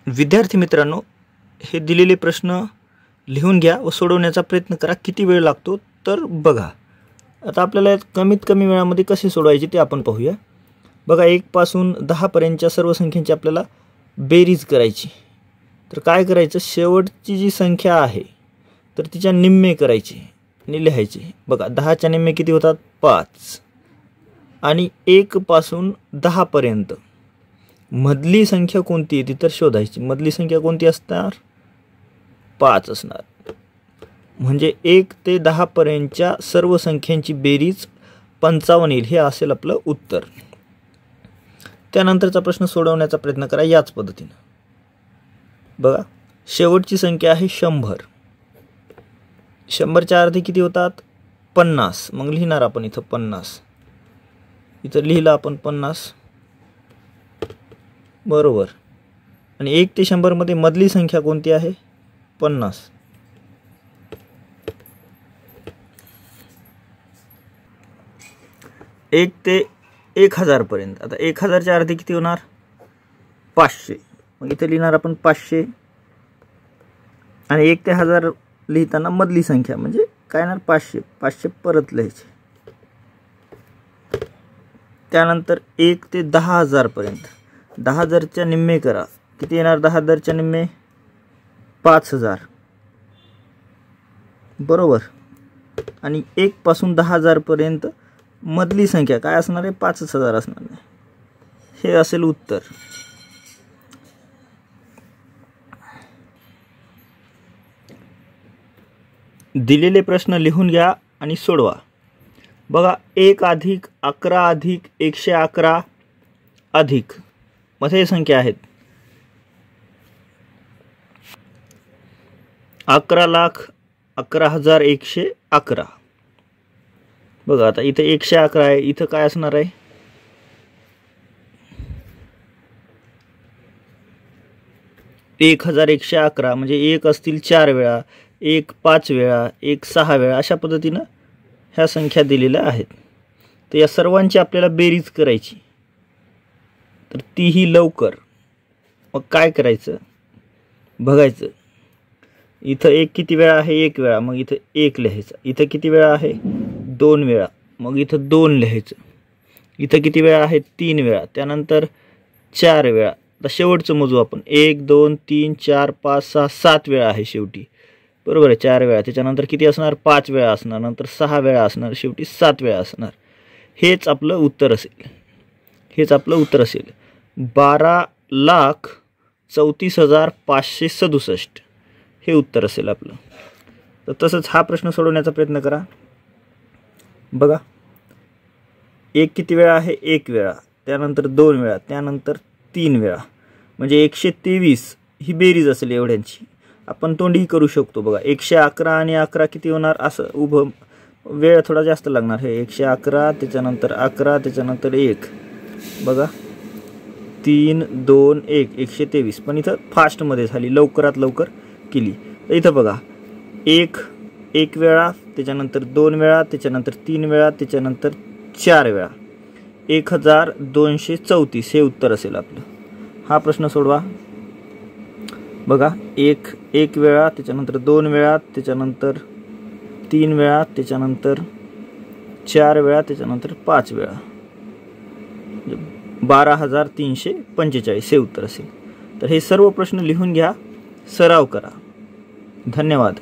विद्यार्थी मित्रांनो, हे दिलेले प्रश्न लिहून घ्या व सोडवण्याचा प्रयत्न करा। किती वेळ लागतो तर बघा। आता आपल्याला कमीत कमी वेळामध्ये कसे सोडवायचे ते आपण पाहूया। बघा, 1 पासून 10 पर्यंतच्या सर्व संख्यांची आपल्याला बेरीज करायची। तर काय करायचं, शेवटची जी संख्या आहे तर तिच्या निम्मे करायचे आणि लिहायचे। बघा, 10 च्या निम्मे किती होतात, 5। आणि 1 पासून 10 पर्यंत मधली संख्या कोणती आहे ती तर शोधायची। मधली संख्या कोणती असणार, 5 असणार। म्हणजे 1 ते 10 पर्यंतच्या सर्व संख्यांची बेरीज 55 येईल, हे असेल आपलं उत्तर। त्यानंतरचा प्रश्न सोडवण्याचा प्रयत्न करा याच पद्धतीने। बघा, शेवटची संख्या आहे 100। 100 च्या अर्धे किती होतात, 50। मग लिहिणार आपण इथं 50, इथं लिहिलं आपण 50 बरोबर। आणि 1 ते 100 मध्ये मधली संख्या कोणती आहे, 50। एक ते 1000 पर्यंत। आता 1000 च्या अर्धे किती होणार, 500। मग इथे लिहिणार आपण 500। आणि 1 ते 1000 लिहिताना मधली संख्या म्हणजे काय येणार, 500। 500 परत लिहायचे। त्यानंतर 1 ते 10000 पर्यंत 10000 च्या निम्मे करा, किती येणार 10000 च्या निम्मे, 5000 बरोबर। आणि 1 पासून 10000 पर्यंत मधली संख्या काय असणार आहे, 5000 असणार आहे, हे असेल उत्तर। दिलेले प्रश्न लिहून घ्या आणि सोडवा। बघा, 1 अधिक 11 अधिक 111 अधिक मध्ये संख्या आहेत 11,11,111। बघा, आता इथे 111 आहे, इथं काय असणार आहे, 1111। म्हणजे 1 असतील 4 वेळा, 1 5 वेळा, 1 6 वेळा, अशा पद्धतीनं ह्या संख्या दिलेल्या आहेत। तर या सर्वांची आपल्याला बेरीज करायची, तर तीही लवकर। मग काय करायचं, बघायचं इथं 1 किती वेळा आहे, 1 वेळा, मग इथं 1 लिहायचं। इथं किती वेळा आहे, 2 वेळा, मग इथं 2 लिहायचं। इथं किती वेळा आहे, 3 वेळा, त्यानंतर 4 वेळा। आता शेवटचं मोजू आपण, 1 2 3 4 5 6 7 वेळा आहे शेवटी बरोबर आहे, 4 वेळा। त्याच्यानंतर किती असणार, 5 वेळा असणार, नंतर 6 वेळा असणार, शेवटी 7 वेळा असणार। हेच आपलं उत्तर असेल, हेच आपलं उत्तर असेल, 12,34,567 हे उत्तर असेल आपलं। तर तसंच हा प्रश्न सोडवण्याचा प्रयत्न करा। बघा, 1 किती वेळा आहे, 1 वेळा, त्यानंतर 2 वेळा, त्यानंतर 3 वेळा, म्हणजे 123 ही बेरीज असेल एवढ्यांची। आपण तोंडीही करू शकतो। बघा, 111 आणि 11 किती होणार, असं उभं, वेळ थोडा जास्त लागणार आहे। 111 त्याच्यानंतर 11 त्याच्यानंतर 1, बघा 3 2 1 123। पण इथं फास्टमध्ये झाली, लवकरात लवकर केली। तर इथं बघा, 1 वेळा, त्याच्यानंतर 2 वेळा, त्याच्यानंतर 3 वेळा, त्याच्यानंतर 4 वेळा, 1234 हे उत्तर असेल आपलं। हा प्रश्न सोडवा। बघा, 1 वेळा, त्याच्यानंतर 2 वेळा, त्याच्यानंतर 3 वेळा, त्याच्यानंतर 4 वेळा, त्याच्यानंतर 5 वेळा, 12,345 हे उत्तर असेल। तर हे सर्व प्रश्न लिहून घ्या, सराव करा। धन्यवाद।